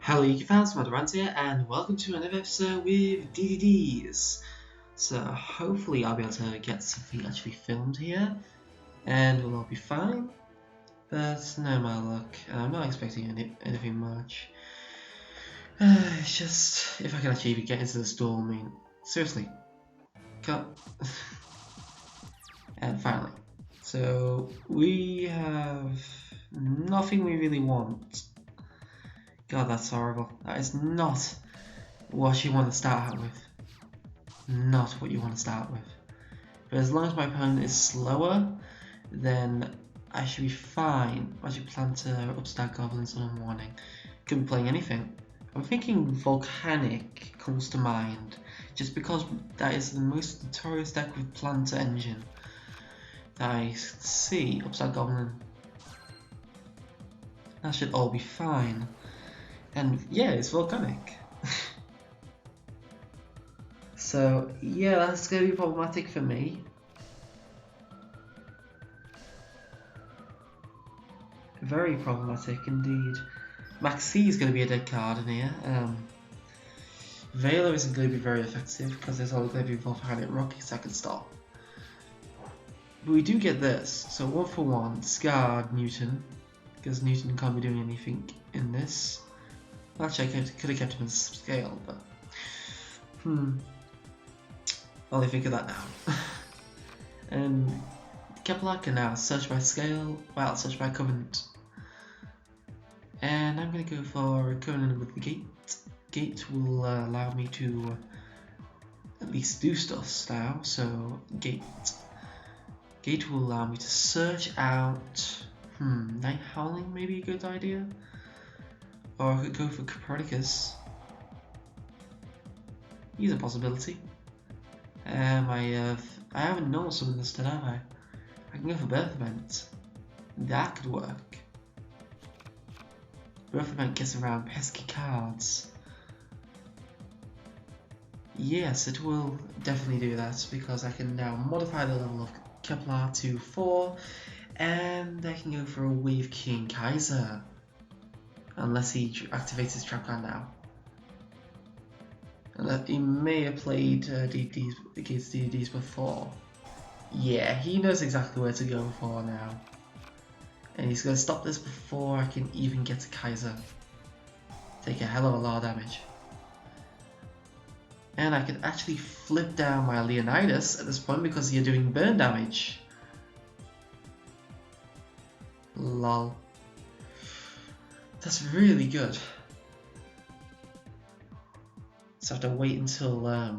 Hello you fans, Madarant here, and welcome to another episode with DDDs. So hopefully I'll be able to get something actually filmed here, and we'll all be fine. But no matter luck, I'm not expecting anything much. It's just, if I can actually get into the store, I mean, seriously. Come. And finally. So we have nothing we really want. God, that's horrible. That is not what you want to start out with. Not what you want to start with. But as long as my opponent is slower, then I should be fine. Magic Planter, Upstart Goblins, and Unwarning. Could be playing anything. I'm thinking Volcanic comes to mind, just because that is the most notorious deck with Planter Engine that I see. Upstart Goblin. That should all be fine. And yeah, it's Volcanic. So yeah, that's going to be problematic for me. Very problematic indeed. Maxi is going to be a dead card in here. Veiler isn't going to be very effective because there's only going to be Volcanic Rockets I can stop. But we do get this, so 1 for 1, discard Newton, because Newton can't be doing anything in this. Actually, I could have kept him in scale, but only think of that now. And Kepler can now search by scale, well, search by covenant. And I'm going to go for a covenant with the gate. Gate will allow me to at least do stuff now, so gate will allow me to search out, Night Howling may be a good idea. Or I could go for Copernicus. He's a possibility. I haven't known some of this today, have I? I can go for Birth Event. That could work. Birth Event gets around pesky cards. Yes, it will definitely do that because I can now modify the level of Kepler to 4, and I can go for a Wave King Kaiser. Unless he activates his trap card now. And he may have played DDDs against DDDs before. Yeah, he knows exactly where to go for now. And he's going to stop this before I can even get to Kaiser. Take a hell of a lot of damage. And I can actually flip down my Leonidas at this point because you're doing burn damage. Lol. That's really good. So I have to wait until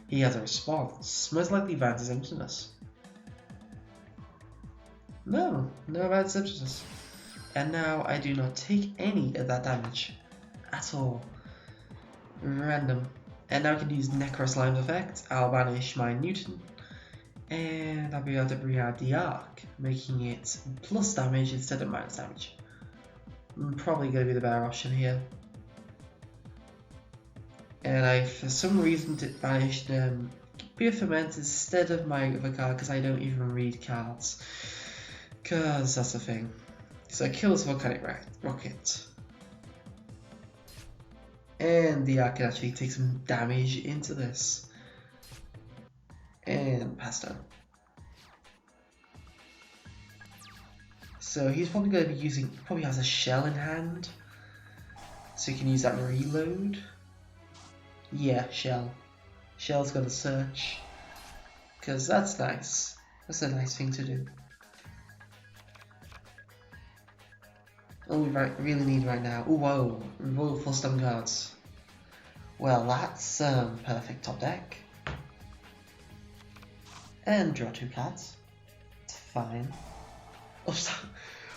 he has a response. Most likely Vance's Emptiness. No Vance's Emptiness. And now I do not take any of that damage at all. Random. And now I can use Necro Slime's effect. I'll banish my Newton. And I'll be able to bring out the Arc, making it plus damage instead of minus damage. I'm probably going to be the better option here. And I, for some reason, banished Beer Ferment instead of my other card because I don't even read cards. Because that's the thing. So I kill this Volcanic Rocket. And the Arc can actually take some damage into this. And pass turn. So he's probably going to be using, probably has a shell in hand. So you can use that reload. Yeah, shell. Shell's going to search. Because that's nice. That's a nice thing to do. All we really need right now. Ooh, whoa. Royal full stun cards. Well, that's perfect top deck. And draw 2 cards. It's fine. Oh,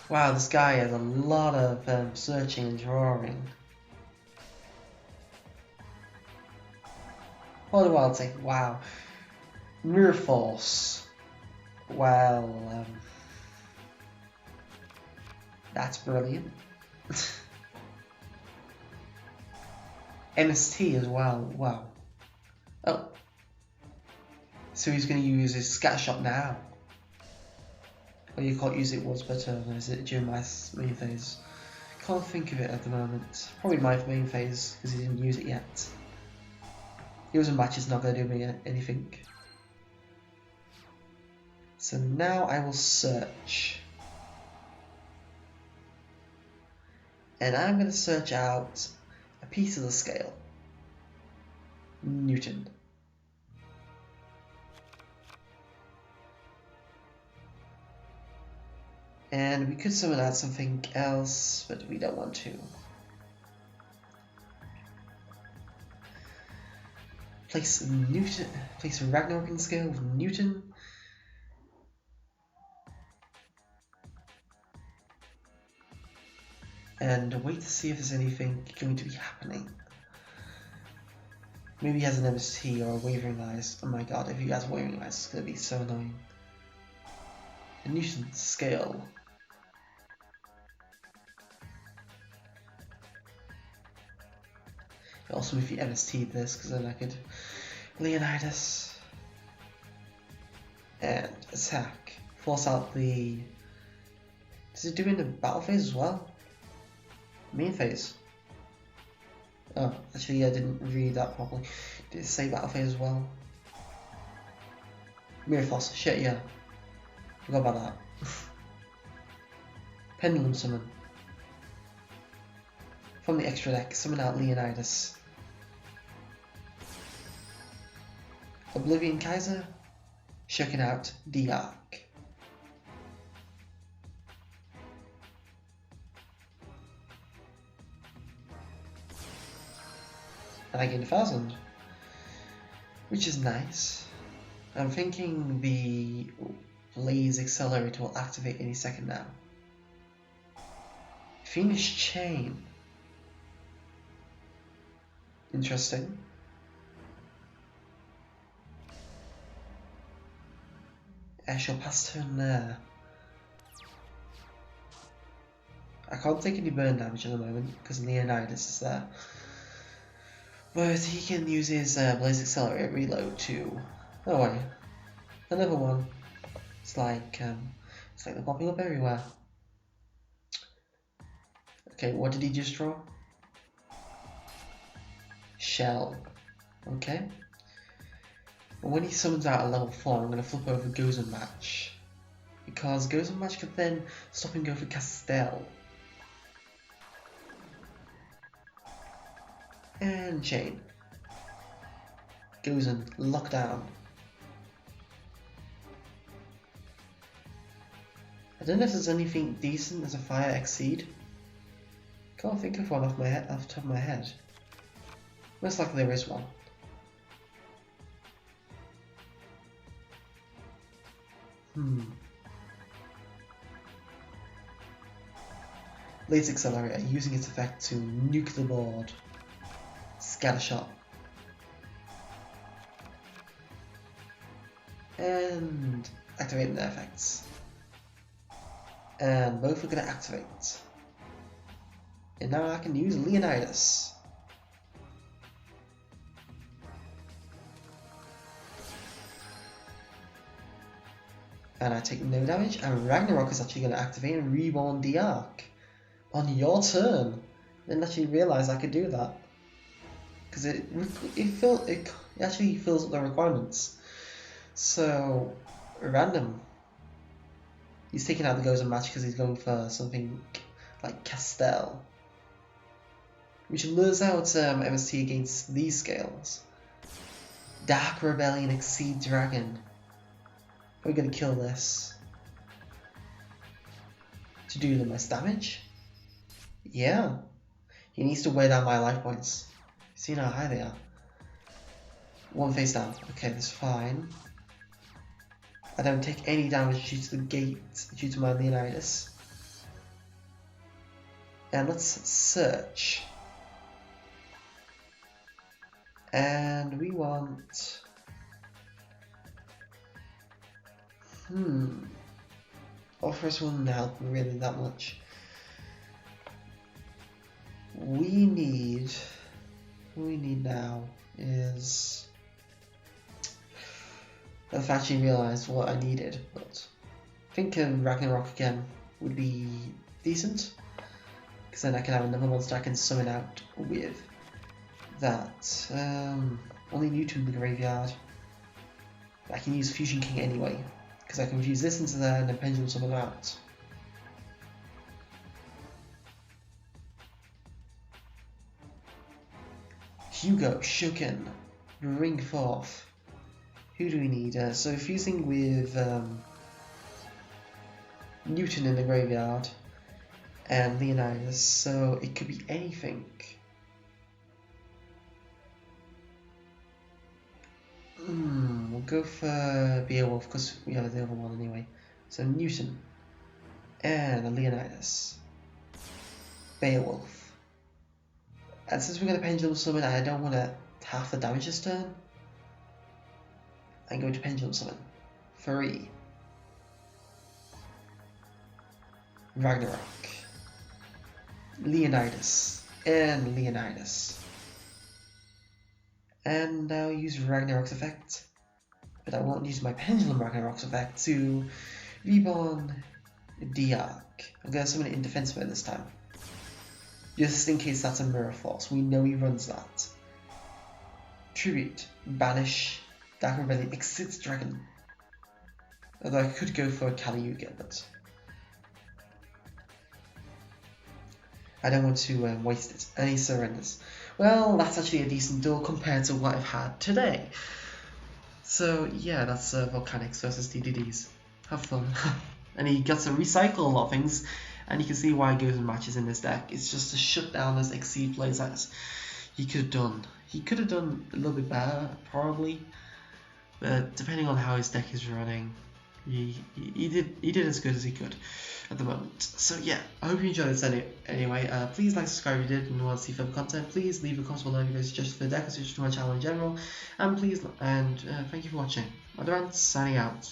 wow, this guy has a lot of searching and drawing. What do I take? Wow. Mirror Force. Well, that's brilliant. MST as well. Wow. Oh. So he's going to use his Scattershot now. Well, you can't use it once per turn, is it, during my main phase? can't think of it at the moment. Probably my main phase, because he didn't use it yet. Using match is not going to do me anything. So now I will search. And I'm going to search out a piece of the scale. Newton. And we could summon out something else, but we don't want to. Place Newton. Place Ragnarok in the scale with Newton. And wait to see if there's anything going to be happening. Maybe he has an MST or a Wavering Eyes. Oh my god, if he has Wavering Eyes, it's going to be so annoying. A Newton scale. Also, if you MST'd this, because then I could Leonidas and attack. Force out the. Does it do in the battle phase as well? Main phase. Oh, actually, I didn't read that properly. Did it say battle phase as well? Mirror Force. Shit, yeah. Forgot about that. Pendulum summon. From the extra deck, summon out Leonidas. Oblivion Kaiser, shucking out the Arc. And I gain 1,000, which is nice. I'm thinking the Blaze Accelerator will activate any second now. Phoenix Chain. Interesting. I shall pass turn there. I can't take any burn damage at the moment because Leonidas is there. But he can use his Blaze Accelerator reload to. Oh wait, another one. It's like they're popping up everywhere. Okay, what did he just draw? Shell. Okay. But when he summons out a level 4, I'm going to flip over Gozen Match. Because Gozen Match could then stop and go for Castell. And Chain. Gozen, lockdown. I don't know if there's anything decent as a Fire Exceed. Can't think of one off the top of my head. Most likely there is one. Blaze Accelerator, using its effect to nuke the board. Scattershot. And activating their effects. And both are going to activate. And now I can use Leonidas. And I take no damage, and Ragnarok is actually going to activate and reborn the Arc on your turn. I didn't actually realise I could do that. Because it actually fills up the requirements. So, random. He's taking out the Gozen Match because he's going for something like Castell. Which lures out MST against these scales. Dark Rebellion Exceed Dragon. We're gonna kill this. To do the most damage? Yeah. He needs to weigh down my life points. See how high they are. One face down. Okay, that's fine. I don't take any damage due to the gate, due to my Leonidas. And let's search. And we want... Offers wouldn't help really that much. What we need now is... I've actually realised what I needed, but I think Ragnarok again would be decent. Because because then I can have another monster I can summon out with that. Only Newton in the graveyard. I can use Fusion King anyway, because I can fuse this into there and then Pendulum summon out. Hugo, Shoken, bring forth. Who do we need? So fusing with Newton in the graveyard and Leonidas, so it could be anything. We'll go for Beowulf because we have the other one anyway. So Newton and Leonidas. Beowulf. And since we're going to Pendulum Summon, I don't want to half the damage this turn. I'm going to Pendulum Summon. 3. Ragnarok. Leonidas. And Leonidas. And now use Ragnarok's effect. But I won't use my Pendulum Ragnarok's effect to reborn Diark. I'm going to summon it in defense mode this time. Just in case that's a Mirror Force. We know he runs that. Tribute. Banish. Dark Rebellion. Exit Dragon. Although I could go for a Kali-Yuga, but I don't want to waste it. And he surrenders. Well, that's actually a decent duel compared to what I've had today. So yeah, that's Volcanics versus DDDs. Have fun. And he gets to recycle a lot of things, and you can see why he goes in matches in this deck. It's just to shut down those Exceed plays that he could have done. He could have done a little bit better, probably. But depending on how his deck is running, he did as good as he could at the moment. So yeah, I hope you enjoyed this anyway. Please like, subscribe if you did and want to see further content. Please leave a comment below if you have suggestions for the deck or suggestions to my channel in general. And please, thank you for watching. Advance signing out.